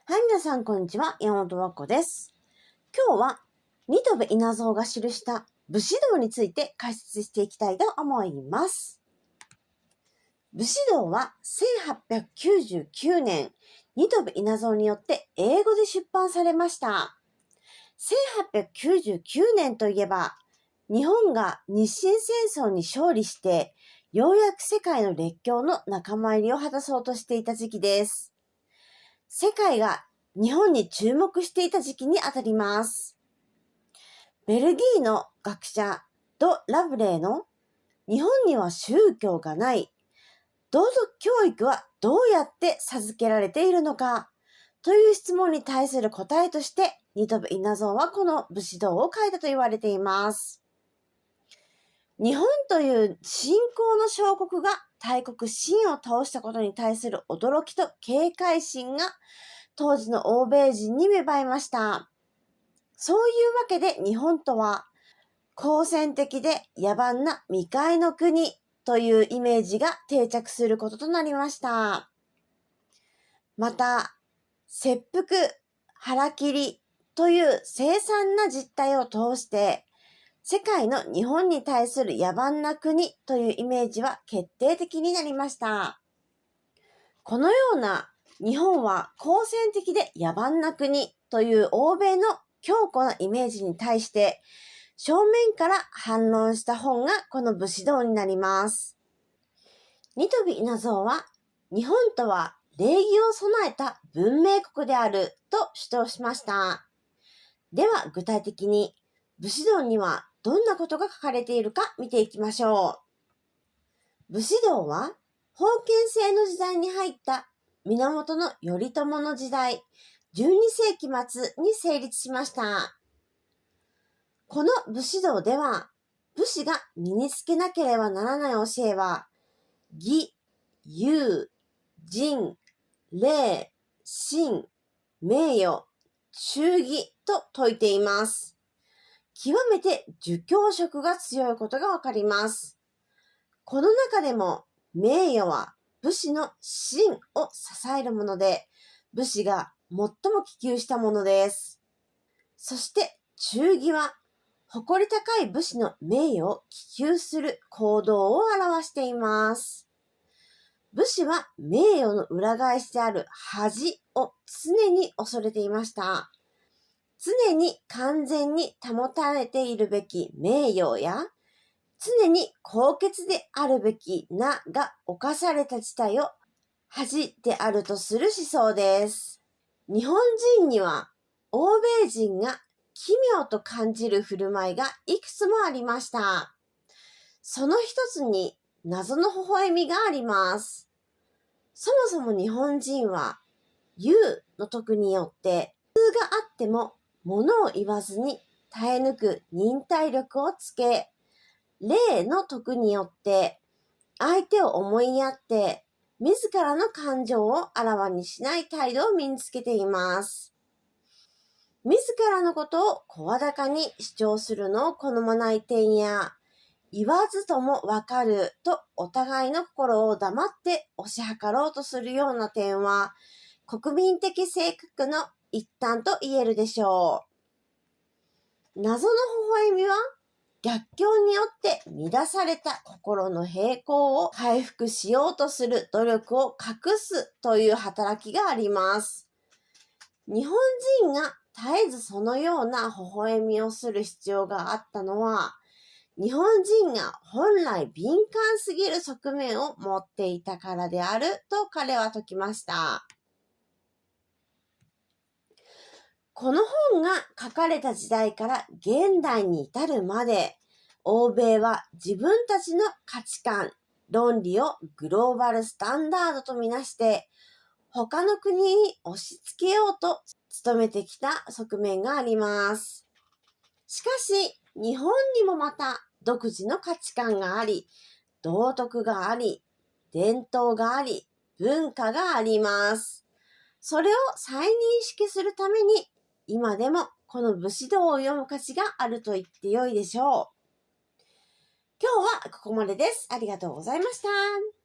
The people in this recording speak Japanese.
はい、皆さん、こんにちは。山本和子です。今日は、新渡戸稲造が記した武士道について解説していきたいと思います。武士道は1899年、新渡戸稲造によって英語で出版されました。1899年といえば、日本が日清戦争に勝利して、ようやく世界の列強の仲間入りを果たそうとしていた時期です。世界が日本に注目していた時期にあたります。ベルギーの学者ド・ラブレーの日本には宗教がない。道徳教育はどうやって授けられているのかという質問に対する答えとして新渡戸稲造はこの武士道を書いたと言われています。日本という信仰の小国が大国清を倒したことに対する驚きと警戒心が当時の欧米人に芽生えました。そういうわけで日本とは好戦的で野蛮な未開の国というイメージが定着することとなりました。また、切腹、腹切りという凄惨な実態を通して世界の日本に対する野蛮な国というイメージは決定的になりました。このような日本は好戦的で野蛮な国という欧米の強固なイメージに対して正面から反論した本がこの武士道になります。新渡戸稲造は日本とは礼儀を備えた文明国であると主張しました。では具体的に武士道にはどんなことが書かれているか見ていきましょう。武士道は封建制の時代に入った源頼朝の時代、12世紀末に成立しました。この武士道では、武士が身につけなければならない教えは、義、勇、仁、礼、信、名誉、忠義と説いています。極めて儒教色が強いことがわかります。この中でも名誉は武士の信を支えるもので、武士が最も希求したものです。そして忠義は誇り高い武士の名誉を希求する行動を表しています。武士は名誉の裏返しである恥を常に恐れていました。常に完全に保たれているべき名誉や、常に高潔であるべき名が犯された事態を恥であるとする思想です。日本人には欧米人が奇妙と感じる振る舞いがいくつもありました。その一つに謎の微笑みがあります。そもそも日本人は勇の徳によって普通があっても物を言わずに耐え抜く忍耐力をつけ、礼の徳によって相手を思いやって自らの感情をあらわにしない態度を身につけています。自らのことを声高に主張するのを好まない点や、言わずともわかるとお互いの心を黙って推し量ろうとするような点は、国民的性格の一端と言えるでしょう。謎の微笑みは、逆境によって乱された心の平衡を回復しようとする努力を隠すという働きがあります。日本人が絶えずそのような微笑みをする必要があったのは、日本人が本来敏感すぎる側面を持っていたからであると彼は説きました。この本が書かれた時代から現代に至るまで、欧米は自分たちの価値観、論理をグローバルスタンダードとみなして、他の国に押し付けようと努めてきた側面があります。しかし、日本にもまた独自の価値観があり、道徳があり、伝統があり、文化があります。それを再認識するために、今でもこの武士道を読む価値があると言ってよいでしょう。今日はここまでです。ありがとうございました。